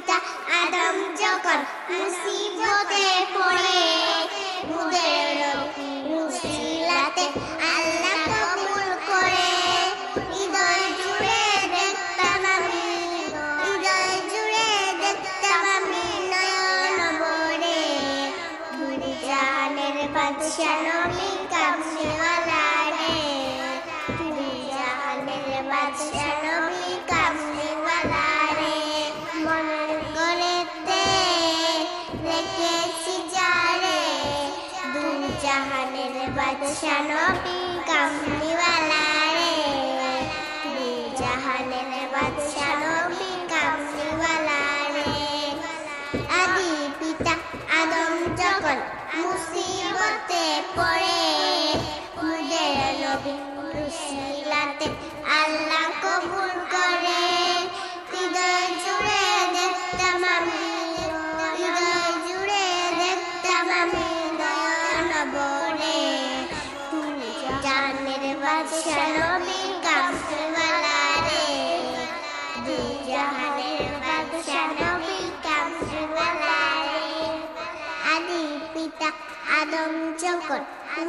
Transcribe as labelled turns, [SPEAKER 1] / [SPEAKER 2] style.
[SPEAKER 1] পিতা আদম যখন মুসিবতে পড়ে, মুদের নবী উসিলাতে আল্লাহ কবুল করে। হৃদয় জুড়ে দেখতাম আমি, হৃদয় জুড়ে দেখতাম আমি নয়ন ভরে। দুই জাহানের বাদশা নবী কামলিওয়ালা রে, দুই জাহানের বাদশা নবী কামলিওয়ালা রে। মনের ঘরেতে রেখেছি যারে, দুই জাহানের বাদশা নবী কামলিওয়ালা রে, দুই জাহানের বাদশা নবী কামলিওয়ালা রে। আদি পিতা আদম যখন মুসিবতে পড়ে, মুদের নবী উসিলাতে আল্লাহ কবুল করে। হৃদয় জুড়ে দেখতাম আমি, হৃদয় জুড়ে দেখতাম আমি নয়ন ভরে। জাহানের বাদশা নবী কামলিওয়ালা রে, দুই জাহানের বাদশা নবী কামলিওয়ালা রে। আদি পিতা আদম যখন